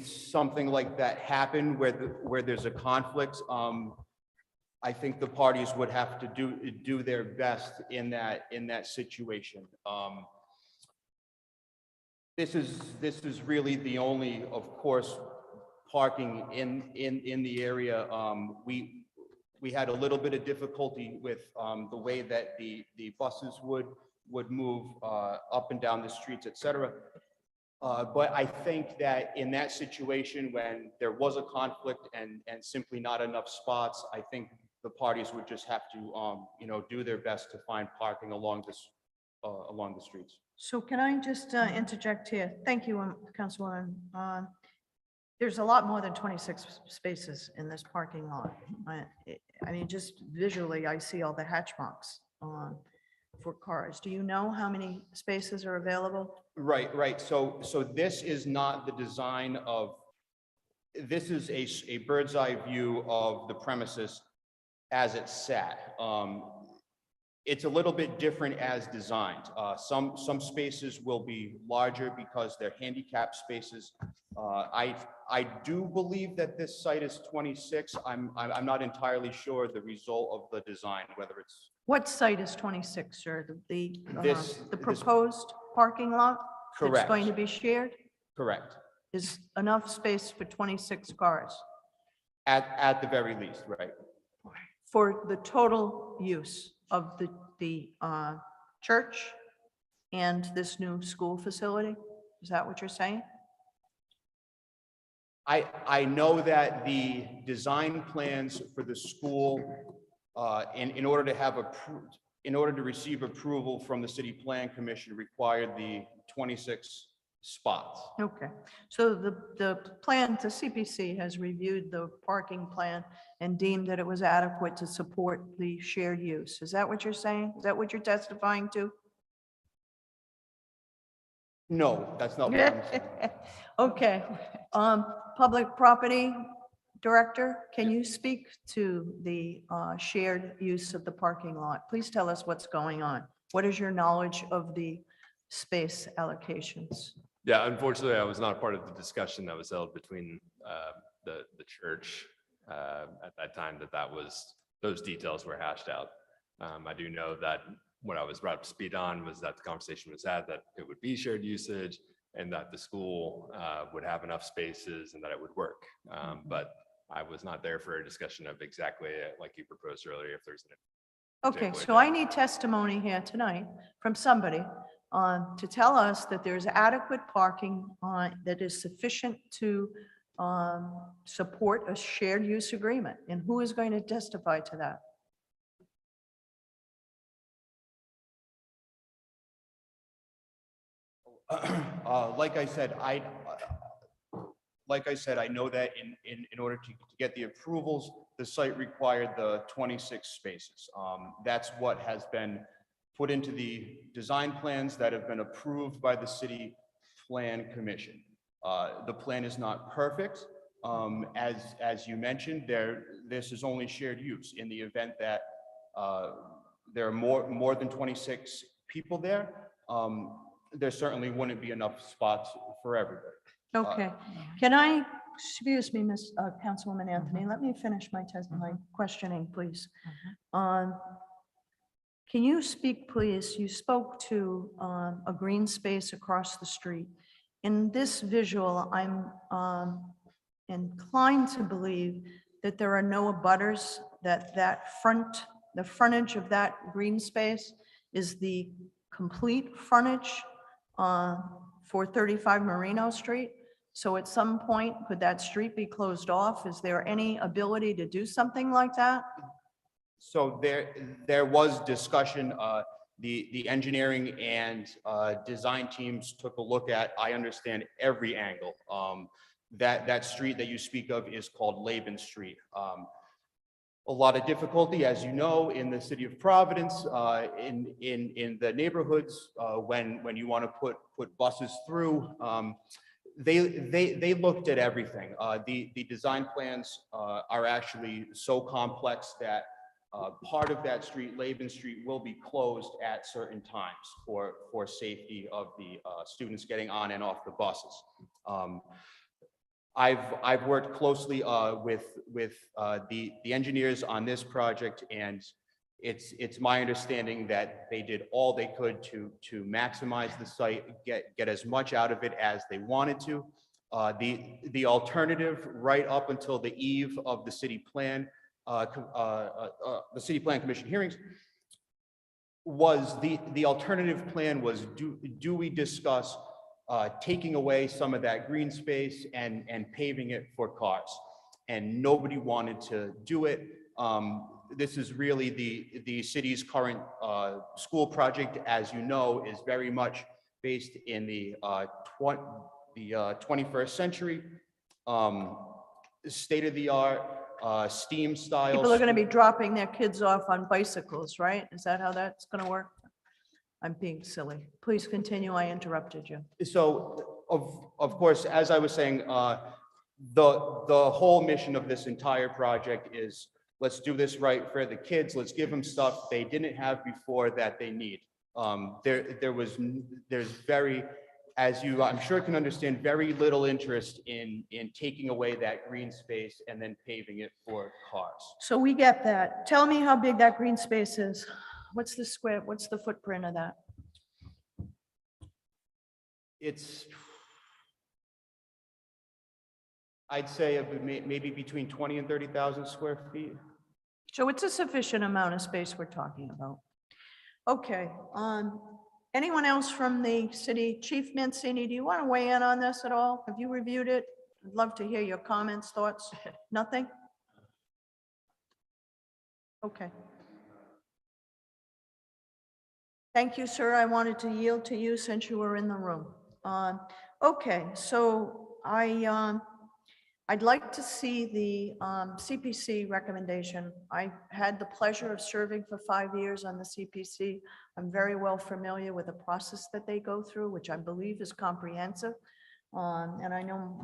something like that happen where there's a conflict. I think the parties would have to do their best in that situation. This is really the only, of course, parking in the area. We had a little bit of difficulty with the way that the buses would move up and down the streets, et cetera. But I think that in that situation, when there was a conflict and simply not enough spots, I think the parties would just have to, do their best to find parking along the streets. So can I just interject here? Thank you, Councilwoman. There's a lot more than 26 spaces in this parking lot. I mean, just visually, I see all the hatch marks for cars. Do you know how many spaces are available? Right. So this is not the design of, this is a bird's eye view of the premises as it sat. It's a little bit different as designed. Some spaces will be larger because they're handicap spaces. I do believe that this site is 26. I'm not entirely sure the result of the design, whether it's What site is 26, sir? The This- proposed parking lot? That's Correct. going to be shared? correct. Is enough space for 26 cars At the very least, right? for the total use of the church and this new school facility? Is that what you're saying? I know that the design plans for the school, in order to have in order to receive approval from the City Plan Commission, required the 26 spots. Okay, so the plan, the CPC has reviewed the parking plan and deemed that it was adequate to support the shared use. Is that what you're saying? Is that what you're testifying to? No, that's not what I'm saying. Okay, Public Property Director, can you speak to the shared use of the parking lot? Please tell us what's going on. What is your knowledge of the space allocations? Yeah, unfortunately, I was not a part of the discussion that was held between the church at that time those details were hashed out. I do know that what I was brought up to speed on was that the conversation was had that it would be shared usage and that the school would have enough spaces and that it would work. But I was not there for a discussion of exactly like you proposed earlier, if there's an. Okay, so I need testimony here tonight from somebody to tell us that there's adequate parking that is sufficient to support a shared use agreement. And who is going to testify to that? Like I said, I know that in order to get the approvals, the site required the 26 spaces. That's what has been put into the design plans that have been approved by the City Plan Commission. The plan is not perfect. As you mentioned, this is only shared use in the event that there are more than 26 people there. There certainly wouldn't be enough spots for everybody. Okay, can I, excuse me, Miss Councilwoman Anthony, let me finish my questioning, please. Can you speak, please? You spoke to a green space across the street. In this visual, I'm inclined to believe that there are no abutters, that the frontage of that green space is the complete frontage for 35 Merino Street. So at some point, could that street be closed off? Is there any ability to do something like that? So there was discussion, the engineering and design teams took a look at, I understand, every angle. That street that you speak of is called Laban Street. a lot of difficulty, as you know, in the city of Providence, in the neighborhoods, when you want to put buses through. They looked at everything. The design plans are actually so complex that part of that street, Laban Street, will be closed at certain times for safety of the students getting on and off the buses. I've worked closely with the engineers on this project, and it's my understanding that they did all they could to maximize the site, get as much out of it as they wanted to. The alternative right up until the eve of the city plan commission hearings was the alternative plan was do we discuss taking away some of that green space and paving it for cars, and nobody wanted to do it. This is really the city's current school project, as you know, is very much based in the 21st century, state-of-the-art STEAM style. People are going to be dropping their kids off on bicycles, right? Is that how that's going to work? I'm being silly. Please continue. I interrupted you. So of course, as I was saying, the whole mission of this entire project is let's do this right for the kids. Let's give them stuff they didn't have before that they need. There's very, as you I'm sure can understand, very little interest in taking away that green space and then paving it for cars. So we get that. Tell me how big that green space is. What's the footprint of that? I'd say maybe between 20 and 30,000 square feet. So it's a sufficient amount of space we're talking about. Okay, anyone else from the city? Chief Mancini, do you want to weigh in on this at all? Have you reviewed it? I'd love to hear your comments, thoughts. Nothing? Okay. Thank you, sir. I wanted to yield to you since you were in the room. Okay, so I'd like to see the CPC recommendation. I had the pleasure of serving for 5 years on the CPC. I'm very well familiar with the process that they go through, which I believe is comprehensive. And I know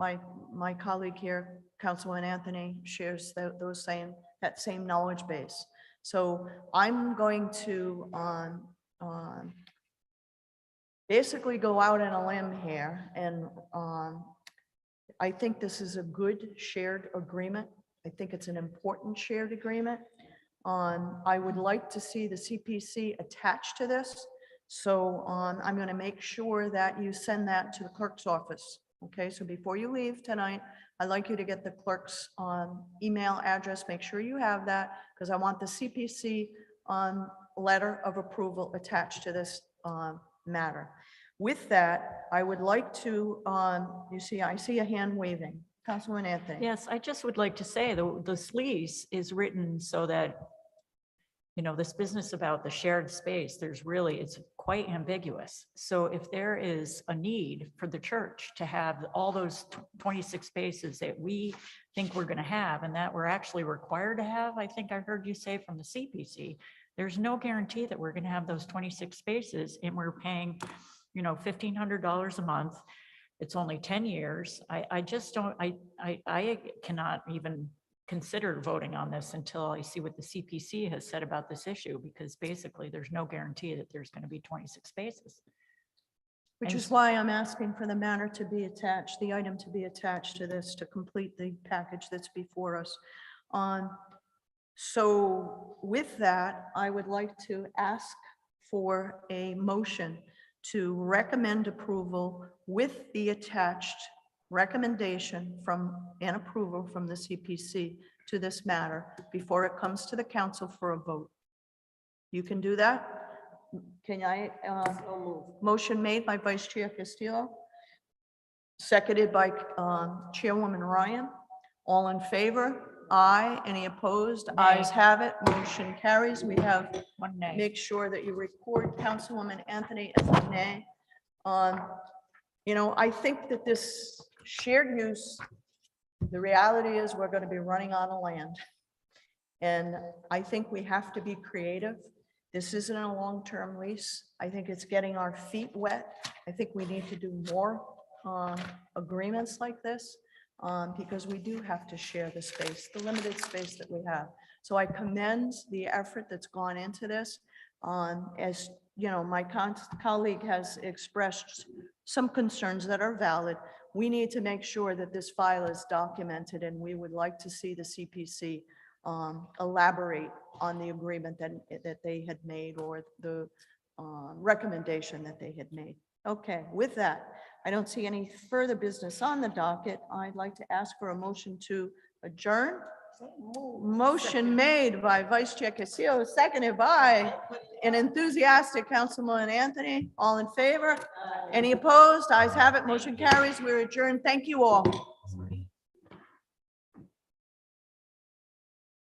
my colleague here, Councilman Anthony, shares that same knowledge base. So I'm going to basically go out on a limb here, and I think this is a good shared agreement. I think it's an important shared agreement. I would like to see the CPC attached to this. So I'm going to make sure that you send that to the clerk's office. Okay, so before you leave tonight, I'd like you to get the clerk's email address. Make sure you have that, because I want the CPC letter of approval attached to this matter. With that, I would like to, I see a hand waving. Councilman Anthony. Yes, I just would like to say the lease is written so that, you know, this business about the shared space, it's quite ambiguous. So if there is a need for the church to have all those 26 spaces that we think we're going to have and that we're actually required to have, I think I heard you say from the CPC, there's no guarantee that we're going to have those 26 spaces and we're paying, you know, $1,500 a month. It's only 10 years. I just don't, I cannot even consider voting on this until I see what the CPC has said about this issue, because basically there's no guarantee that there's going to be 26 spaces. Which is why I'm asking for the matter to be attached, the item to be attached to this to complete the package that's before us. So with that, I would like to ask for a motion to recommend approval with the attached recommendation and approval from the CPC to this matter before it comes to the council for a vote. You can do that? Can I, motion made by Vice Chair Castillo, seconded by Chairwoman Ryan. All in favor? Aye. Any opposed? Ayes have it. Motion carries. We have One nay. make sure that you record Councilwoman Anthony as a nay. You know, I think that this shared use, the reality is we're going to be running out of land. And I think we have to be creative. This isn't a long-term lease. I think it's getting our feet wet. I think we need to do more agreements like this because we do have to share the space, the limited space that we have. So I commend the effort that's gone into this. As you know, my colleague has expressed some concerns that are valid. We need to make sure that this file is documented, and we would like to see the CPC elaborate on the agreement that they had made or the recommendation that they had made. Okay, with that, I don't see any further business on the docket. I'd like to ask for a motion to adjourn. Motion made by Vice Chair Castillo, seconded by an enthusiastic Councilman Anthony. All in favor? Any opposed? Ayes have it. Motion carries. We're adjourned. Thank you all.